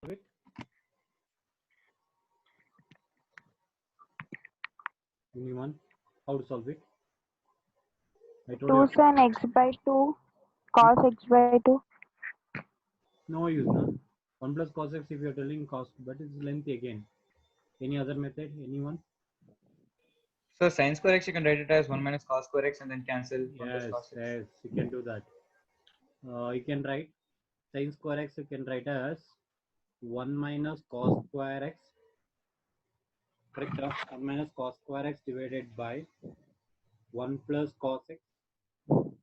it? Anyone? How to solve it? I told 2 you sin x by 2 cos x by 2. no use, no? 1 plus cos x if you are telling cos, but it's lengthy again. Any other method? Anyone? So sin square x, you can write it as 1 minus cos square x and then cancel 1 plus Yes, cos x. yes, you can do that. You can write sin square x, you can write as 1 minus cos square x, correct? 1 minus cos square x divided by 1 plus cos x.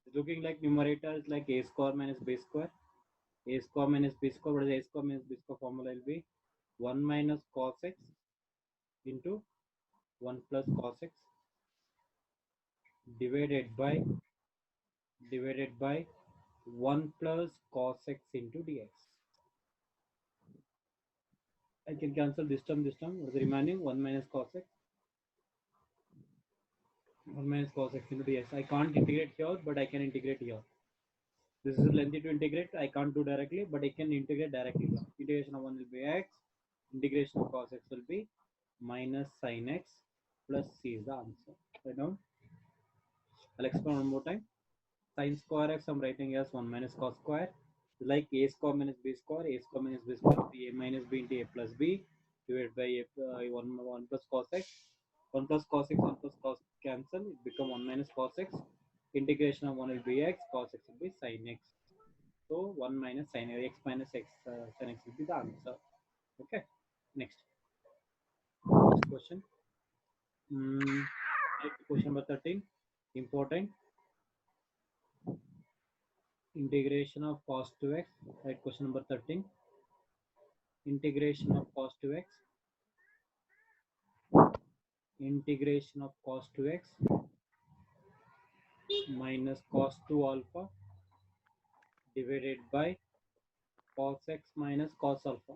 It's looking like numerator is like a square minus b square. A square minus b square. What is a square minus b square formula will be 1 minus cos x into 1 plus cos x divided by 1 plus cos x into dx. I can cancel this term, this term. What is the remaining? 1 minus cos x. 1 minus cos x into dx. I can't integrate here, but I can integrate here. This is lengthy to integrate. I can't do directly, but I can integrate directly here. Integration of 1 will be x. Integration of cos x will be minus sin x plus c is the answer. Right now, I'll explain one more time. Sin square x I'm writing as 1 minus cos square, like a square minus b square. A square minus b square will be a minus b into a plus b divided by a 1 plus cos x. 1 plus cos x, 1 plus cos cancel, it become 1 minus cos x. Integration of 1 will be x, cos x will be sin x. So 1 minus sin x minus x, sin x will be the answer. Okay, next question. Question number 13, important. Integration of cos 2x, right? Question number 13. Integration of cos 2x. Integration of cos 2x minus cos 2 alpha divided by cos x minus cos alpha.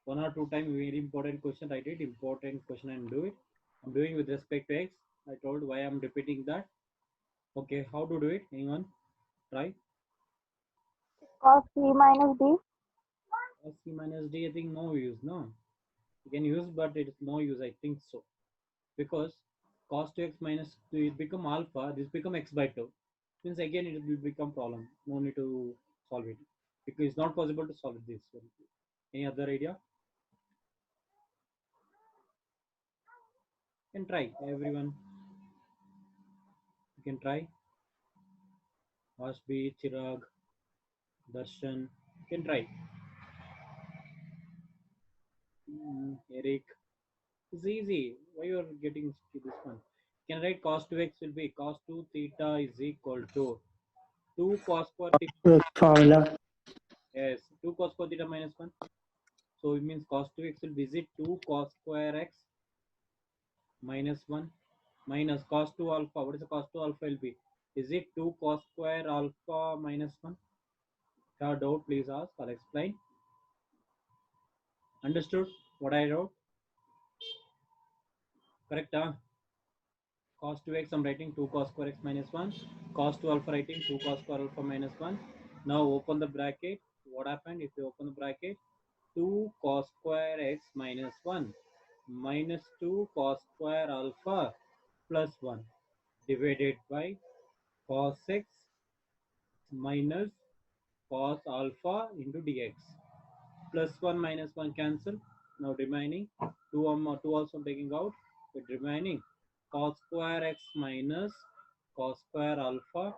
1 or 2 times very important question. Write it, important question, and do it. I'm doing with respect to x. I told why I'm repeating that. Okay, how to do it? Anyone? Try. Cos c minus d. Cos c minus d, I think no use, no. You can use, but it is no use, I think so. Because cos 2x minus 2, it become alpha, this become x by 2. Means again it will become problem. No need to solve it. Because it's not possible to solve this one. Any other idea? You can try, everyone. You can try. Ashbi, Chirag, Darshan. You can try. Eric. It's easy. Why you are getting to this one? You can write cos 2x will be cos 2 theta is equal to 2 cos square theta. Formula. Yes, 2 cos square theta minus 1. So it means cos 2x will visit 2 cos square x minus 1 minus cos 2 alpha. What is the cos 2 alpha will be? Is it 2 cos square alpha minus 1? If you have doubt, please ask. I'll explain. Understood what I wrote? Correct? Huh? Cos 2x I'm writing 2 cos square x minus 1. Cos 2 alpha writing 2 cos square alpha minus 1. Now open the bracket. What happened if you open the bracket? 2 cos square x minus 1 minus 2 cos square alpha plus 1 divided by cos x minus cos alpha into dx. Plus 1 minus 1 cancel. Now remaining 2 also taking out. It remaining cos square x minus cos square alpha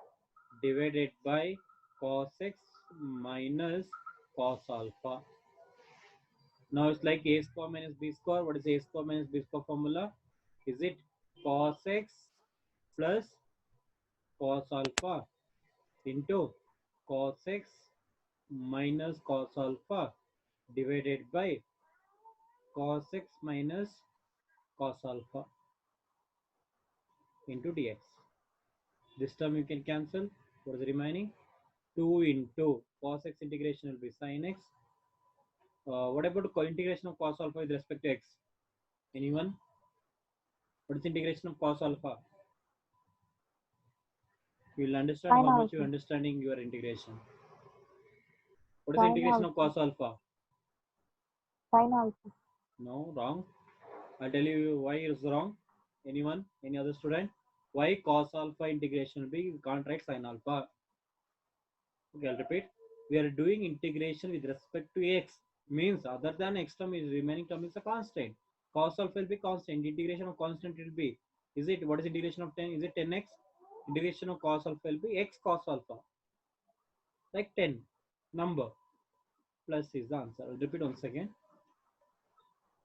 divided by cos x minus cos alpha. Now it's like a square minus b square. What is a square minus b square formula? Is it cos x plus cos alpha into cos x minus cos alpha divided by cos x minus cos alpha into dx. This term you can cancel. What is the remaining? 2 into cos x integration will be sin x. What about integration of cos alpha with respect to x? Anyone? What is integration of cos alpha? You will understand Sin how much you are alpha. understanding your integration. What is the Sin integration of alpha. cos alpha? Sin alpha. No, wrong. I'll tell you why it's wrong. Anyone? Any other student? Why cos alpha integration will be? We can't write sin alpha. Okay, I'll repeat. We are doing integration with respect to x. Means other than x term is remaining term is a constant. Cos alpha will be constant. Integration of constant will be. Is it what is integration of 10? Is it 10x? Integration of cos alpha will be x cos alpha. Like 10 number plus is the answer. I'll repeat once again.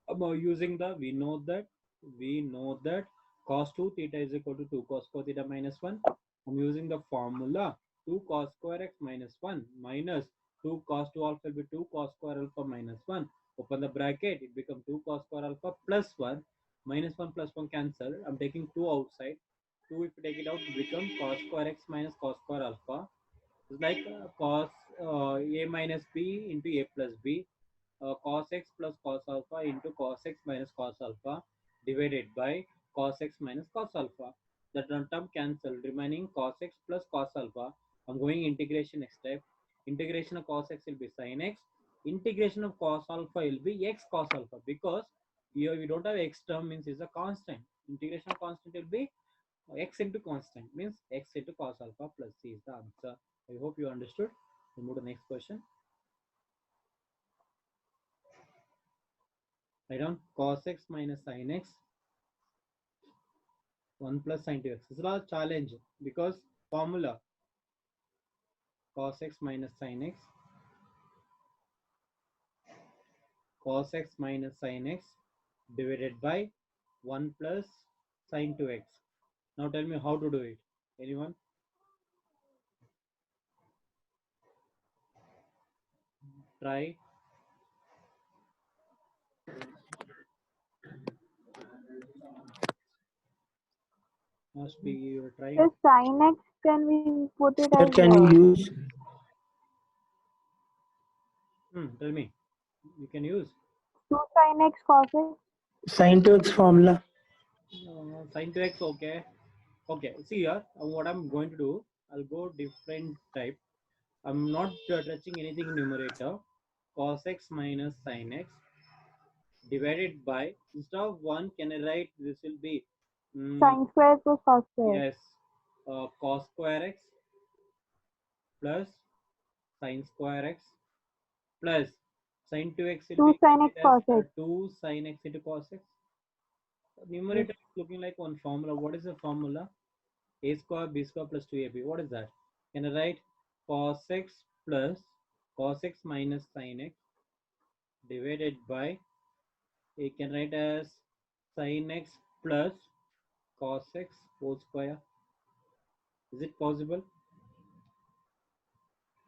About using the we know that cos 2 theta is equal to 2 cos square theta minus 1. I'm using the formula 2 cos square x minus 1 minus 2 cos 2 alpha will be 2 cos square alpha minus 1. Open the bracket, it becomes 2 cos square alpha plus 1 minus 1 plus 1 cancel. I'm taking 2 outside. 2 if you take it out, it becomes cos square x minus cos square alpha. It's like cos a minus b into a plus b, cos x plus cos alpha into cos x minus cos alpha divided by cos x minus cos alpha. The term cancelled, remaining cos x plus cos alpha. I'm going integration next step. Integration of cos x will be sin x. Integration of cos alpha will be x cos alpha, because here we don't have x term, means it's a constant. Integration of constant will be x into constant, means x into cos alpha plus c is the answer. I hope you understood. We'll move to the next question. Write down cos x minus sin x 1 plus sin 2x. This is a challenge because formula cos x minus sin x, cos x minus sin x divided by 1 plus sin 2x. Now tell me how to do it. Anyone? Try. Must be you try. The sin x, can we put it Sir, as can you use Tell me. You can use 2 sin x cos x? sin to x formula? Sin 2x. Okay. Okay. See here. What I'm going to do, I'll go different type. I'm not touching anything in numerator. Cos x minus sin x divided by, instead of 1, can I write this will be Sin square plus cos square. yes, cos square x plus sin square x plus sin 2x will 2 be sin x cos x. 2 sin x into cos x. Numerator is looking like one formula. What is the formula? A square b square plus 2ab. What is that? Can I write cos x plus cos x minus sin x divided by, you can write as sin x plus cos x whole square. Is it possible?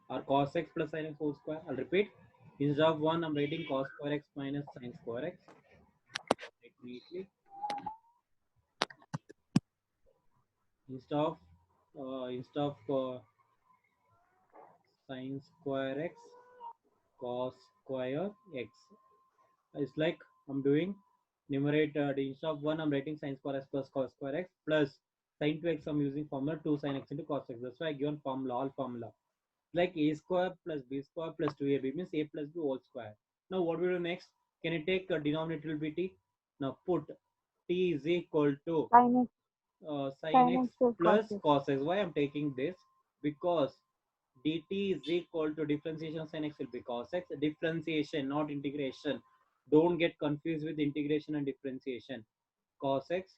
Or cos x plus sin x whole square? I'll repeat. Instead of 1, I'm writing cos square x minus sin square x. Write neatly. Instead of sin square x, cos square x. It's like I'm doing numerator. Instead of 1, I'm writing sin square x plus cos square x plus sin 2x. I'm using formula 2 sin x into cos x. That's why I given formula, all formula. Like a square plus b square plus 2ab means a plus b whole square. Now what we do next? Can I take a denominator will be t? Now put t is equal to Sin x. sin x plus plus cos x. cos x. Why I'm taking this? Because dt is equal to differentiation of sin x will be cos x. Differentiation, not integration. Don't get confused with integration and differentiation. Cos x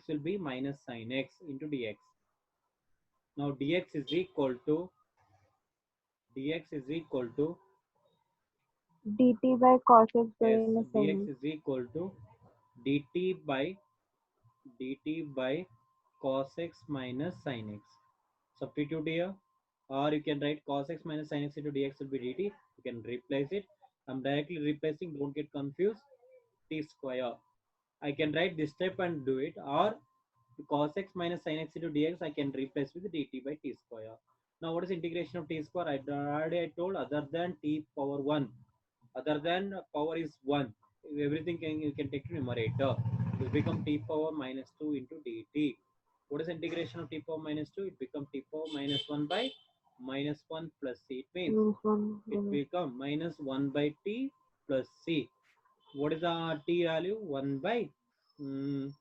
will be minus sin x into dx. Now dx is equal to dt by cos x yes, minus sin dx x. is equal to dt by cos x minus sin x. Substitute here, or you can write cos x minus sin x into dx will be dt. You can replace it. I'm directly replacing, don't get confused. T square. I can write this step and do it, or cos x minus sin x into dx I can replace with dt by t square. Now what is integration of t square? I told, other than t power 1, other than power is 1, everything you can take to numerator. It will become t power minus 2 into dt. What is integration of t power minus 2? It becomes t power minus 1 by minus 1 plus c. It means Minus 1. it become minus 1 by t plus c. What is the t value? 1 by sin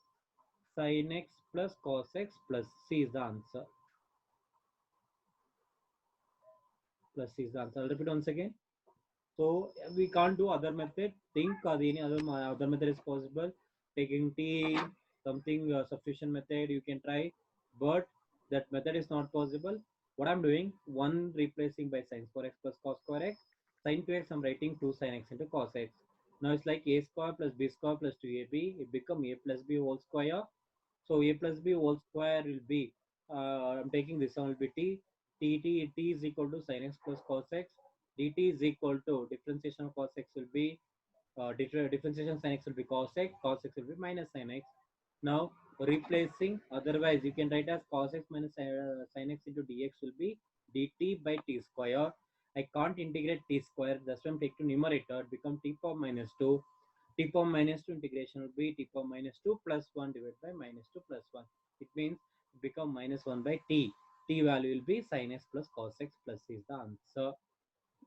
x plus cos x plus c is the answer. Plus c is the answer. I'll repeat once again. So we can't do other method. Think any other method is possible. Taking t something substitution method you can try, but that method is not possible. What I'm doing, one replacing by sin square x plus cos square x. Sin 2x I'm writing 2 sin x into cos x. Now it's like a square plus b square plus 2ab. It become a plus b whole square. So a plus b whole square will be, I'm taking this one will be t is equal to sin x plus cos x. Dt is equal to differentiation of cos x will be, differentiation sin x will be cos x will be minus sin x. Now replacing, otherwise you can write as cos x minus sin x into dx will be dt by t square. I can't integrate t square, that's why I'm taking to numerator, it become t power minus 2. T power minus 2 integration will be t power minus 2 plus 1 divided by minus 2 plus 1. It means it become minus 1 by t. T value will be sin x plus cos x plus c is the answer.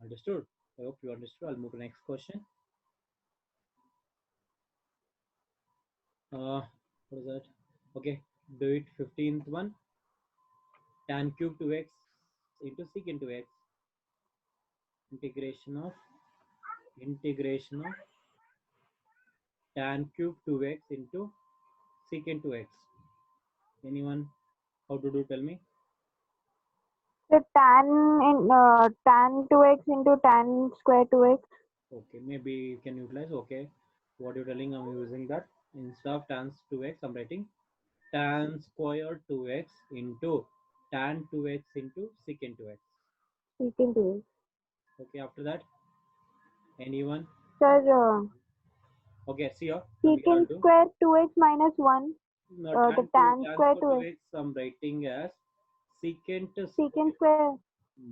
Understood? I hope you understood. I'll move to next question. What is that? Okay, do it 15th one. Tan cube 2x into sec into x. Integration of tan cube 2x into sec into x. Anyone how to do? Tell me. The tan 2x into tan square 2x. Okay, maybe you can utilize. Okay, what you're telling, I'm using that. Instead of tan 2x, I'm writing tan square 2x into tan 2x into secant 2x. Secant 2x. Okay, after that, anyone? Sir, Okay, see here. secant square 2x minus 1. No, The tan square 2x. 2x, I'm writing as secant square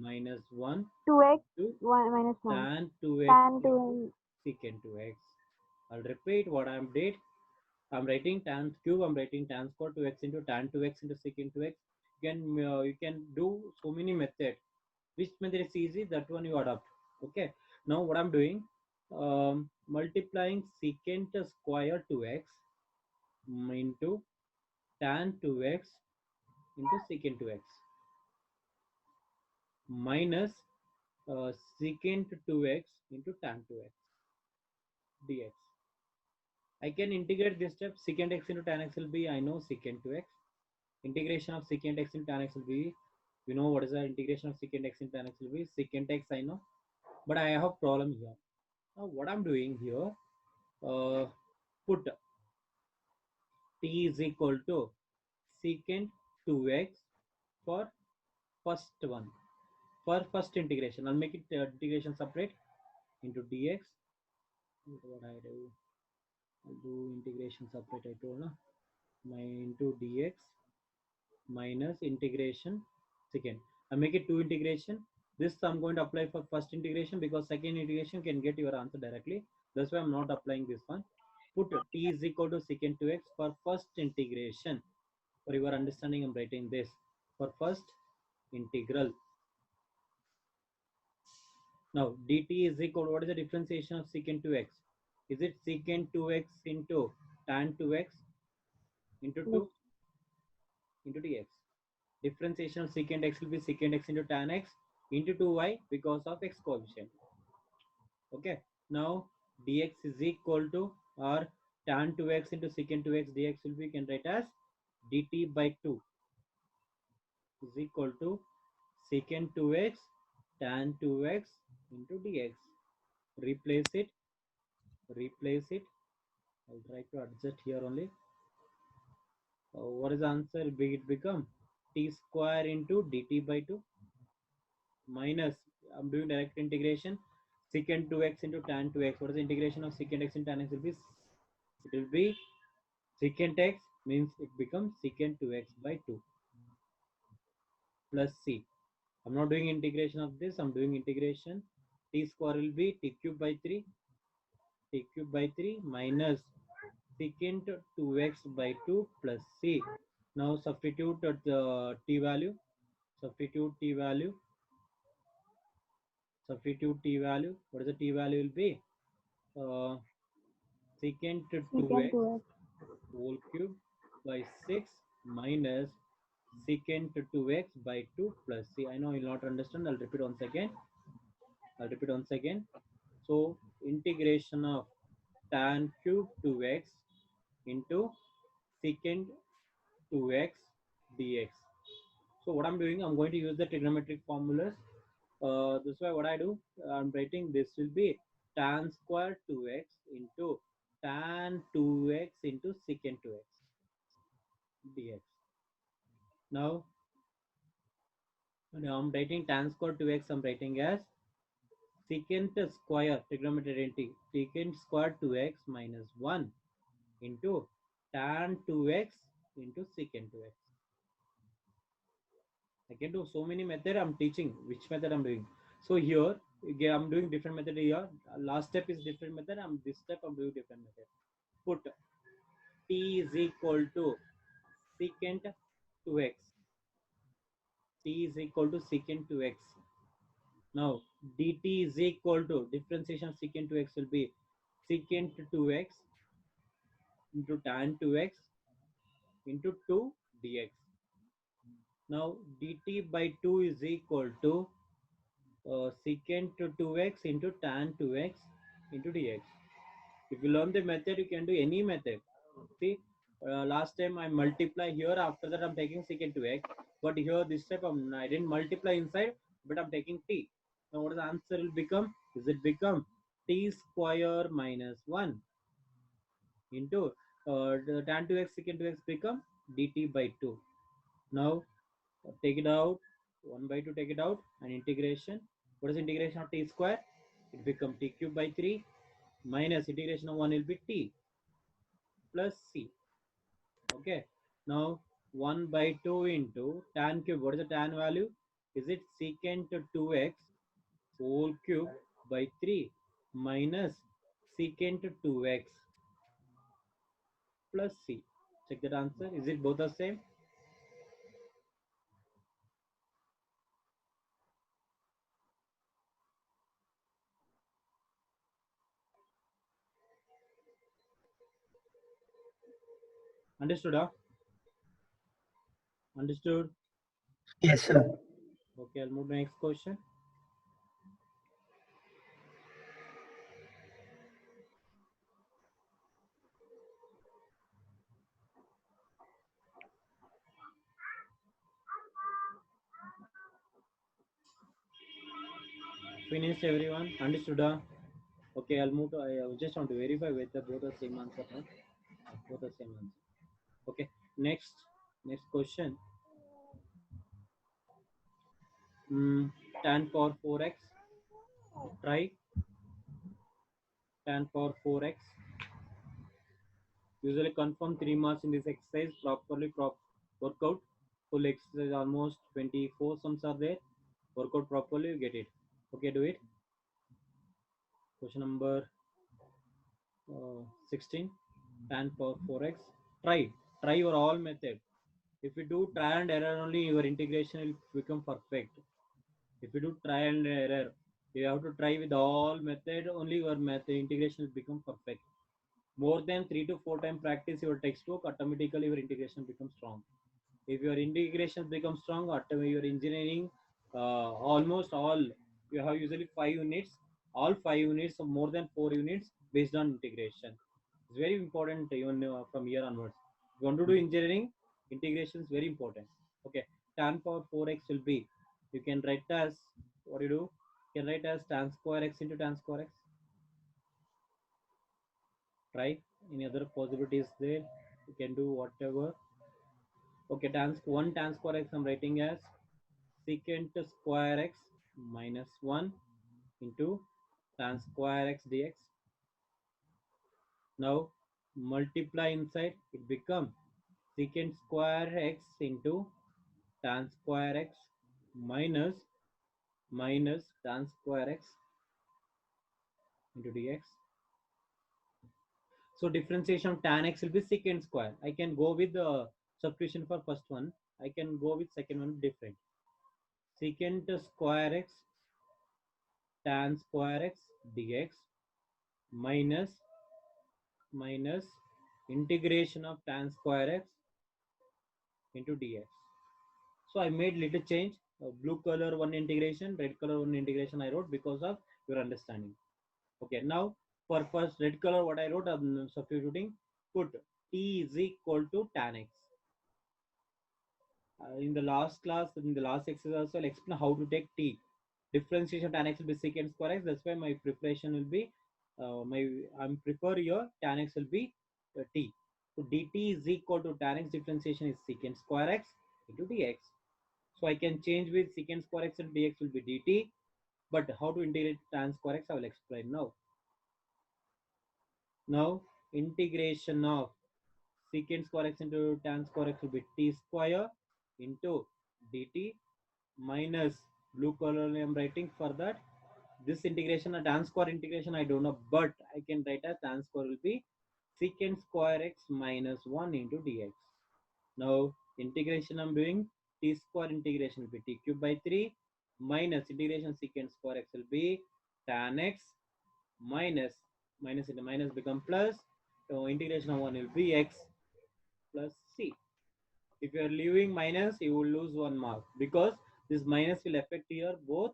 minus 1 2x to 1 minus 1. tan 2x Tan into 2x. secant 2x. I'll repeat what I did. I'm writing tan cube. I'm writing tan square 2x into tan 2x into secant 2x. You can do so many methods. Which method is easy? That one you adopt. Okay. Now what I'm doing, multiplying secant square 2x into tan 2x into secant 2x minus secant 2x into tan 2x dx. I can integrate this step. Secant x into tan x will be, I know secant 2x. Integration of secant x into tan x will be, you know what is the integration of secant x into tan x will be, secant x I know, but I have problem here. Now what I'm doing here, put t is equal to secant 2x for first one. For first integration, I'll make it integration separate into dx. What I do, I'll do integration separate. I told my into dx minus integration second. I make it two integration. This I'm going to apply for first integration because second integration can get your answer directly. That's why I'm not applying this one. Put t is equal to secant 2x for first integration. For your understanding, I'm writing this for first integral. Now dt is equal to, what is the differentiation of secant 2x? Is it secant 2x into tan 2x into 2 into dx? Differentiation of secant x will be secant x into tan x into 2y because of x coefficient. Okay, now dx is equal to, or tan 2x into secant 2x dx will be, can write as dt by 2 is equal to secant 2x tan 2x into dx. Replace it. I'll try to adjust here only. What is the answer? It become t square into dt by 2 minus, I'm doing direct integration, secant 2x into tan 2x. What is the integration of secant x into tan x will be? It will be secant x means it becomes secant 2x by 2 plus c. I'm not doing integration of this. I'm doing integration. T square will be t cube by 3 minus secant 2x by 2 plus c. Now substitute the t value. Substitute t value. What is the t value will be? secant Secant 2x 2x. whole cube by 6 minus secant 2x by 2 plus c. I know you'll not understand. I'll repeat once again. So integration of tan cube 2x into secant 2x dx. So what I'm doing, I'm going to use the trigonometric formulas. This is why what I do, I'm writing this will be tan square 2x into tan 2x into secant 2x dx. Now I'm writing tan square 2x, I'm writing as secant square trigonometry identity secant square 2x minus 1 into tan 2x into secant 2x. I can do so many method. I'm teaching which method I'm doing. So here again, I'm doing different method here. Last step is different method. This step I'm doing different method. Put t is equal to secant 2x. T is equal to secant 2x. Now dt is equal to differentiation of secant 2x will be secant 2x into tan 2x into 2 dx. Now dt by 2 is equal to secant 2x into tan 2x into dx. If you learn the method, you can do any method. See, last time I multiply here, after that I'm taking secant 2x, but here this step I didn't multiply inside, but I'm taking t. Now what is the answer will become? Is it become t square minus 1 into the tan 2x secant 2x become dt by 2. Now take it out, 1 by 2 take it out, and integration. What is integration of t square? It become t cube by 3 minus integration of 1 will be t plus c. Okay. Now 1 by 2 into tan cube. What is the tan value? Is it secant 2x whole cube by 3 minus secant 2x plus c. Check that answer. Is it both the same? Understood? Huh? Understood? Yes, sir. Okay, I'll move to the next question. Finished everyone? Understood? Huh? Okay, I'll move to, I just want to verify whether both are same answer. Huh? Both are same answer. Okay, next question. Tan power 4x. Try tan power 4x. Usually confirm 3 marks in this exercise. Properly work out. Full exercise almost 24 sums are there. Work out properly, you get it. Okay, do it. Question number 16. Tan power 4x. Try your all method. If you do try and error only, your integration will become perfect. If you do try and error, you have to try with all method, only your method integration will become perfect. More than 3 to 4 times practice your textbook, automatically your integration becomes strong. If your integration becomes strong, automatically your engineering, almost all, you have usually 5 units, all 5 units or more than 4 units based on integration. It's very important even from here onwards. If you want to do engineering, integration is very important. Okay, tan power 4x will be, you can write as, what you do, you can write as tan square x into tan square x. Try any other possibilities there, you can do whatever. Okay, tan square x I'm writing as secant square x minus 1 into tan square x dx. Now multiply inside, it become secant square x into tan square x minus tan square x into dx. So differentiation of tan x will be secant square. I can go with the substitution for first one. I can go with second one different. Secant square x tan square x dx minus integration of tan square x into dx. So I made little change. Blue color one integration, red color one integration I wrote because of your understanding. Okay, now for first red color what I wrote, I'm substituting, put t is equal to tan x. In the last class, in the last exercise also, I'll explain how to take t. Differentiation of tan x will be secant square x. That's why my preparation will be, I'm prefer your tan x will be t. So dt is equal to tan x differentiation is secant square x into dx. So I can change with secant square x and dx will be dt. But how to integrate tan square x, I will explain now. Now integration of secant square x into tan square x will be t square into dt minus blue color I am writing for that. This integration, a tan square integration I don't know, but I can write as tan square will be secant square x minus 1 into dx. Now integration I'm doing, t square integration will be t cube by 3 minus integration secant square x will be tan x minus into minus become plus. So integration of 1 will be x plus c. If you are leaving minus, you will lose 1 mark because this minus will affect here both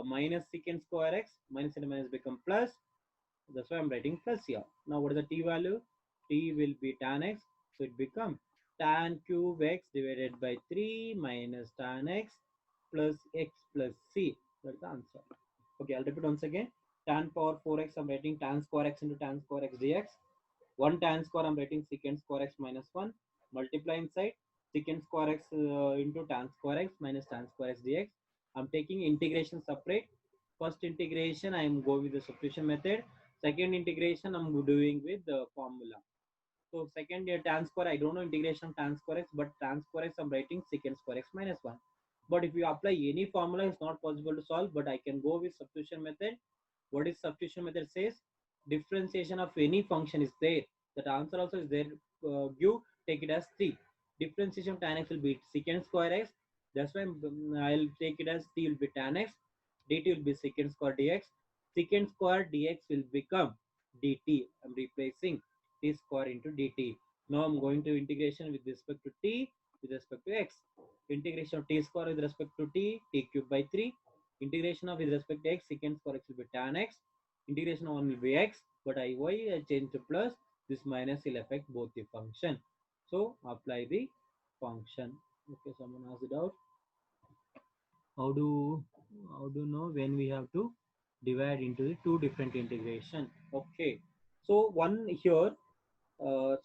minus secant square x, minus and minus become plus. That's why I'm writing plus here. Now what is the t value? T will be tan x. So it become tan cube x divided by 3 minus tan x plus c. That's the answer. Okay, I'll repeat once again. Tan power 4x, I'm writing tan square x into tan square x dx. 1 tan square, I'm writing secant square x minus 1. Multiply inside secant square x into tan square x minus tan square x dx. I'm taking integration separate. First integration, I'm going with the substitution method. Second integration, I'm doing with the formula. So second tan square, I don't know integration of tan square x, but tan square x, I'm writing secant square x minus 1. But if you apply any formula, it's not possible to solve, but I can go with substitution method. What is substitution method says? Differentiation of any function is there. That answer also is there. Give, take it as 3. Differentiation of tan x will be secant square x. That's why I'll take it as t will be tan x. dt will be secant square dx. Secant square dx will become dt. I'm replacing t square into dt. Now I'm going to integration with respect to t with respect to x. Integration of t square with respect to t cube by 3. Integration of with respect to x, secant square x will be tan x. Integration of 1 will be x, but I change to plus. This minus will affect both the function. So apply the function. Okay, someone asked it out. How do know when we have to divide into the two different integration? Okay, so one here,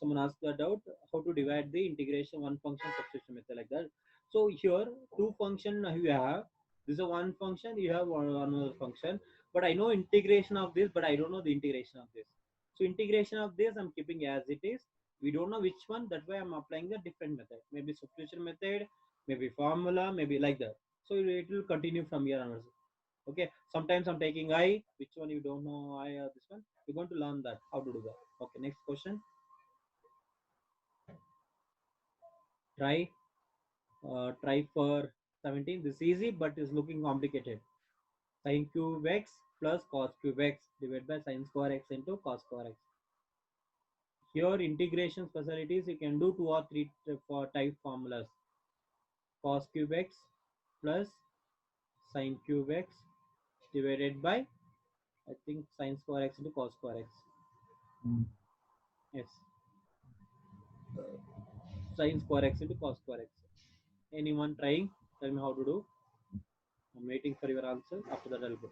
someone asked that out, how to divide the integration one function substitution method like that. So here two function you have, this is a one function, you have another function, but I know integration of this, but I don't know the integration of this. So integration of this I'm keeping as it is. We don't know which one, that's why I'm applying the different method, maybe substitution method, maybe formula, maybe like that. So it will continue from here onwards. Okay, sometimes I'm taking I, which one you don't know I or this one, you're going to learn that how to do that. Okay, next question. Try for 17. This is easy, but is looking complicated. Sin cube x plus cos cube x divided by sin square x into cos square x. Here integration facilities, you can do 2 or 3 for type formulas. Cos cube x plus sin cube x divided by, I think, sin square x into cos square x. Yes. Sin square x into cos square x. Anyone trying? Tell me how to do. I'm waiting for your answer. After that, I'll go.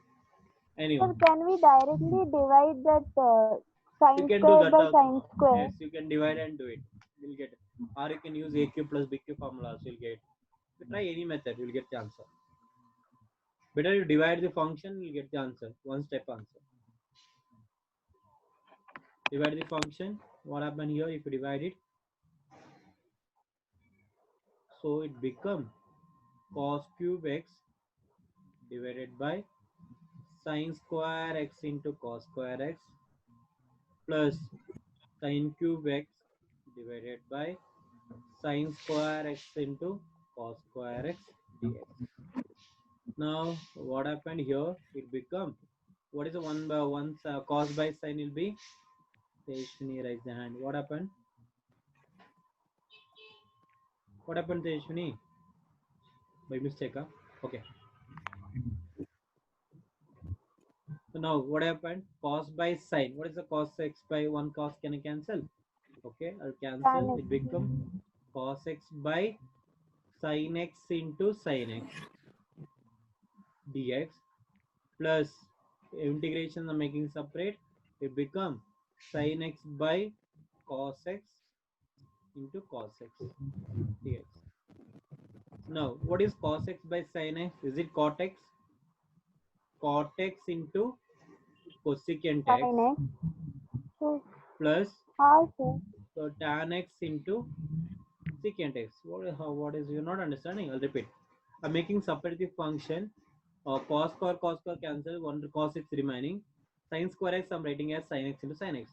Sir, Anyone? can we directly divide that You sin can do square that by also. sin square? Yes, you can divide and do it. You'll get it. Or you can use a cube plus b cube formulas. You'll get. You try any method, you'll get the answer. Better you divide the function, you'll get the answer. One step answer. Divide the function. What happened here if you divide it? So it become cos cube x divided by sin square x into cos square x plus sin cube x divided by sin square x into cos square x dx. Now what happened here? It become What is the 1 by 1 cos by sin will be? Tejshwini, raise the hand. What happened? What happened, Tejshwini? By mistake, huh? Okay. So now what happened? Cos by sin. What is the cos x by 1 cos? Can I cancel? Okay, I'll cancel. Tan It become cos x by sin x into sin x dx plus integration I'm making separate. It become sin x by cos x into cos x dx. Now, what is cos x by sin x? Is it cot x? Cot x into cosecant x sin x. So plus how so? tan x into secant x. What is you're not understanding? I'll repeat. I'm making separative function. Cos square cancel. One cos x remaining. Sin square x I'm writing as sin x into sin x.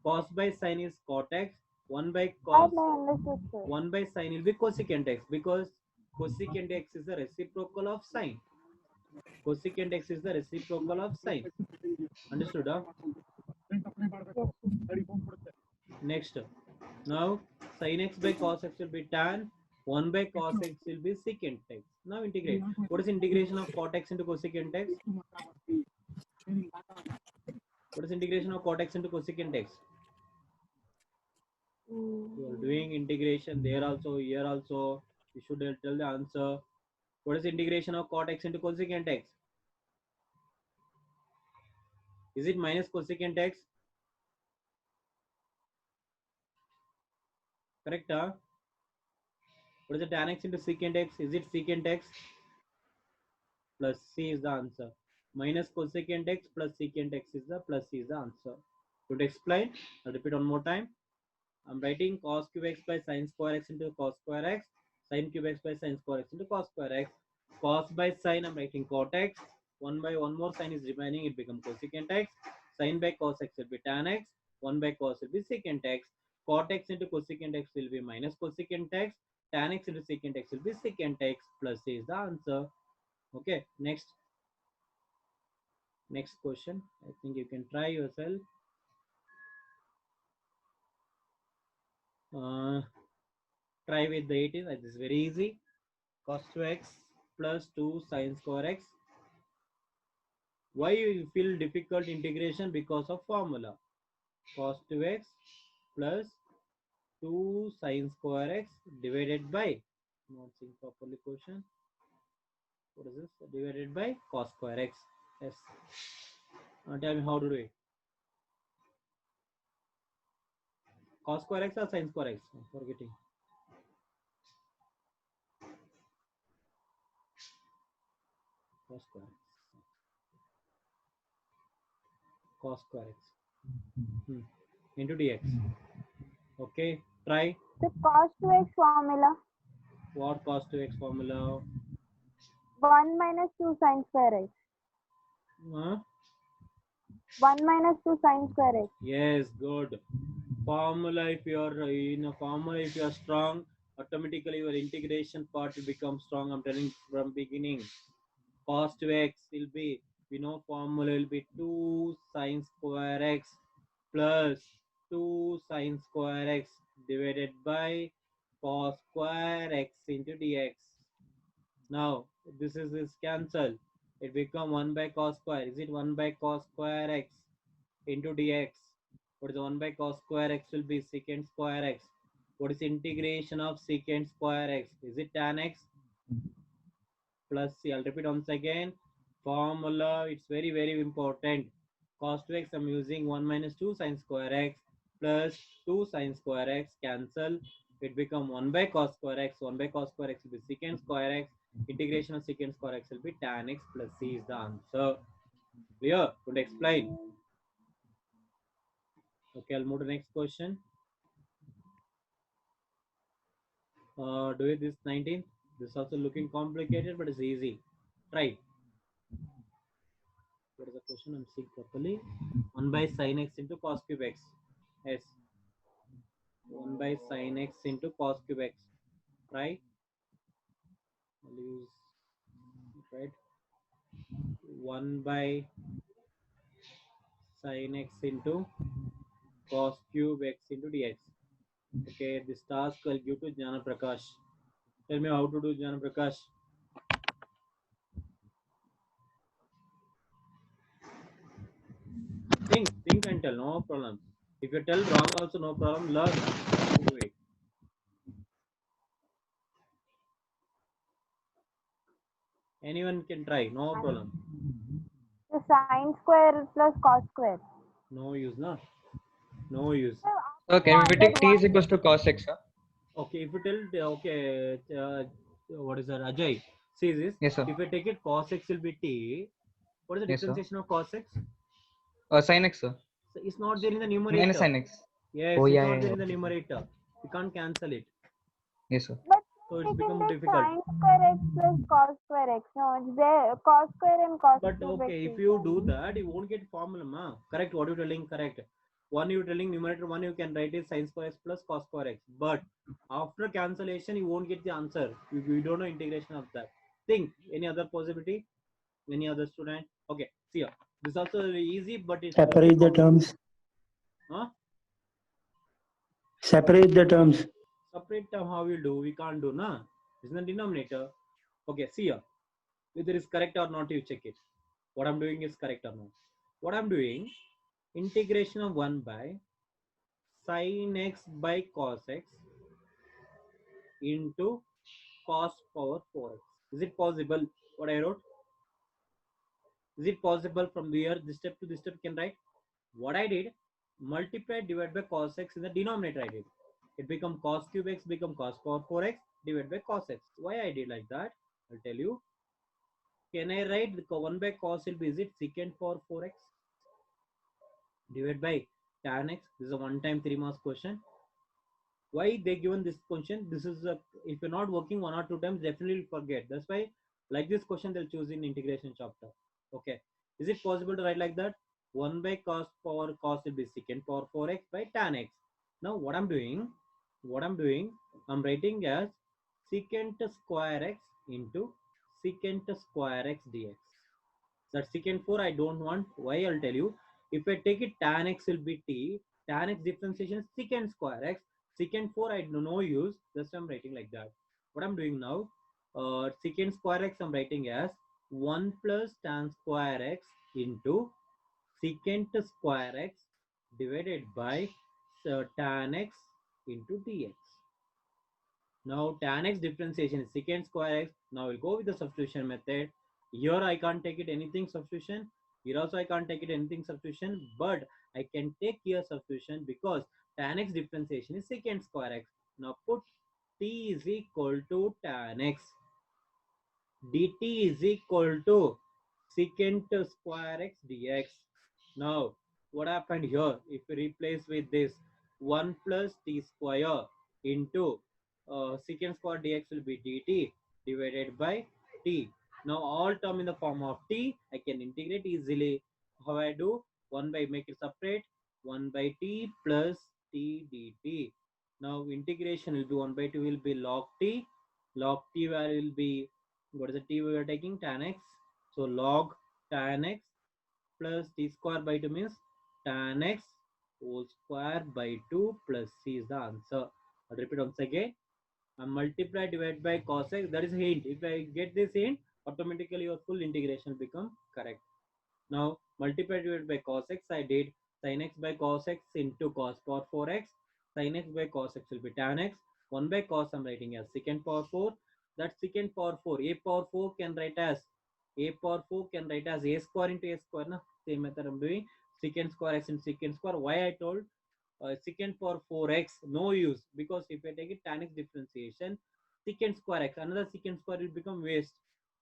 Cos by sin is cot x. 1 by cos. That I understood, sir. 1 by sin will be cosecant x because cosecant x is the reciprocal of sin. Cosecant x is the reciprocal of sin. Understood? Huh? Yes. Next. Now sin x by cos x will be tan. 1 by cos x will be secant x. Now integrate. What is integration of cot x into cosecant x? What is integration of cot x into cosecant x? You are doing integration there also, here also. You should tell the answer. What is integration of cot x into cosecant x? Is it minus cosecant x? Correct? Huh? What is the tan x into secant x? Is it secant x? Plus C is the answer. Minus cosecant x plus secant x is the plus C is the answer. To explain, I'll repeat one more time. I'm writing cos cube x by sin square x into cos square x. Sin cube x by sin square x into cos square x. Cos by sin, I'm writing cot x. 1 by 1 more sin is remaining, it becomes cosecant x. Sin by cos x will be tan x. 1 by cos will be secant x. Cot x into cosecant x will be minus cosecant x. Tan x into secant x will be secant x. Plus C is the answer. Okay, next question. I think you can try yourself. Try with the 18. That is very easy. Cos 2x plus 2 sin square x. Why you feel difficult integration? Because of formula. Cos 2x plus 2 sin square x divided by, not seeing properly question. What is this? Divided by cos square x. Yes. Tell me how to do it. Cos square x or sin square x? I'm forgetting. Cos square x. Cos square x into dx. Okay, try. The cos 2x formula. What cos 2x formula? 1 minus 2 sin square x. Huh? 1 minus 2 sin square x. Yes, good. Formula, if you are in a formula, if you are strong, automatically your integration part will become strong. I'm telling from beginning. Cos 2x will be, we know formula will be 2 sin square x plus 2 sin square x divided by cos square x into dx. Now this is cancel. It become 1 by cos square. Is it 1 by cos square x into dx? What is 1 by cos square x will be secant square x. What is integration of secant square x? Is it tan x plus C? I'll repeat once again. Formula, it's very important. Cos 2x I'm using 1 minus 2 sin square x plus 2 sin square x cancel. It become 1 by cos square x. 1 by cos square x will be secant square x. Integration of secant square x will be tan x plus C is the answer. Clear? Could explain? Okay, I'll move to the next question. Do it this 19. This is also looking complicated, but it's easy. Try. What is the question? I'm seeing properly. 1 by sin x into cos cube x. Yes. 1 by sin x into cos cube x. Right? I'll use right. 1 by sin x into cos cube x into dx. Okay, this task I'll give to Jnana Prakash. Tell me how to do, Jnana Prakash. Think and tell, no problem. If you tell wrong also no problem, learn to do it. Anyone can try, no problem. So sine square plus cos square. No use, no? No use. So can we take t is equals to cos x, sir? Okay, if you tell, okay, what is that, Ajay? See this, Yes, sir. if you take it cos x will be t, what is the Yes, sir. differentiation of cos x? Sin x, sir. So it's not there in the numerator. Minus sin x. Yes, Oh, it's yeah, not yeah, there in the okay. numerator. You can't cancel it. Yes, sir. But So we it's can become take difficult. sine square x plus cos square x. No, it's there. Cos square and cos But cube okay, x if is you there. do that, you won't get formula, ma. Correct, what you're telling, correct. One you're telling numerator, one you can write is sin square x plus cos square x. But after cancellation, you won't get the answer. You don't know integration of that. Think, any other possibility? Any other student? Okay, see here. This also easy, but it's Separate the terms. huh? Separate the terms. Separate term, how you do? We can't do, na? It's in the denominator. Okay, see here. Whether it's correct or not, you check it. What I'm doing is correct or not. What I'm doing, integration of 1 by sin x by cos x into cos power 4x. Is it possible? What I wrote? Is it possible from here, this step to this step can write? What I did, multiply divide by cos x in the denominator I did. It become cos cube x become cos power 4x divided by cos x. Why I did like that? I'll tell you. Can I write the 1 by cos will be, is it secant power 4x divided by tan x? This is a one time 3 marks question. Why they given this question? This is a, if you're not working 1 or 2 times, definitely you'll forget. That's why like this question they'll choose in integration chapter. Okay, is it possible to write like that? 1 by cos power cos will be secant power 4x by tan x. Now what I'm doing, I'm writing as secant square x into secant square x dx. That secant 4 I don't want. Why? I'll tell you. If I take it, tan x will be t. Tan x differentiation secant square x. Secant 4 I do no use. Just I'm writing like that. What I'm doing now, secant square x I'm writing as 1 plus tan square x into secant square x divided by tan x into dx. Now tan x differentiation is secant square x. Now we'll go with the substitution method. Here I can't take it anything substitution. Here also I can't take it anything substitution. But I can take here substitution because tan x differentiation is secant square x. Now put t is equal to tan x. dt is equal to secant square x dx. Now what happened here? If we replace with this 1 plus t square into secant square dx will be dt divided by t. Now all term in the form of t, I can integrate easily. How I do? 1 by, make it separate, 1 by t plus t dt. Now integration will be 1 by 2 will be log t. Log t value will be, what is the t we are taking? Tan x. So log tan x plus t square by 2 means tan x whole square by 2 plus c is the answer. I'll repeat once again. And multiply divide by cos x, that is hint. If I get this hint, automatically your full integration become correct. Now multiply divided by cos x, I did sin x by cos x into cos power 4x. Sin x by cos x will be tan x. 1 by cos I'm writing as secant power 4. That secant power 4, a power 4 can write as a power 4 can write as a square into a square. Na? Same method I'm doing. Secant square x and secant square. Why I told secant power 4x, no use, because if I take it tan x differentiation, secant square x, another secant square will become waste.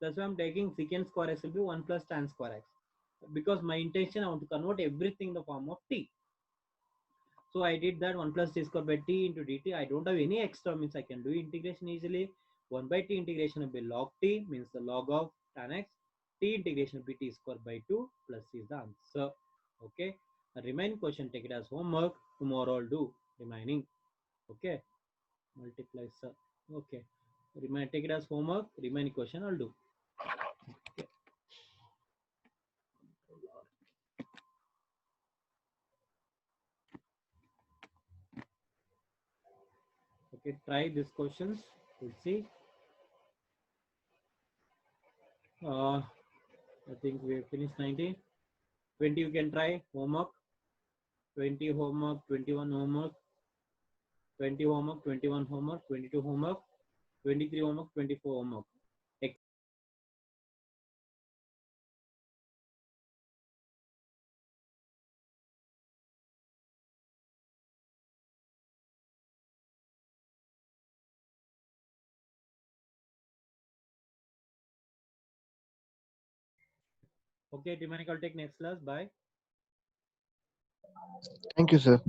That's why I'm taking secant square x will be 1 plus tan square x, because my intention I want to convert everything in the form of t. So I did that 1 plus t square by t into dt. I don't have any extra, means I can do integration easily. 1 by t integration will be log t, means the log of tan x. T integration will be t square by 2 plus c is the answer. Okay. The remaining question, take it as homework. Tomorrow I'll do remaining. Okay. Multiply, sir. Okay. Take it as homework. Remaining question I'll do. Okay. Okay, try these questions. Let's see. I think we have finished 19. 20 you can try homework. 20 homework, 21 homework, 20 homework, 21 homework, 22 homework, 23 homework, 24 homework. Okay, Timanic, I'll take next class. Bye. Thank you, sir.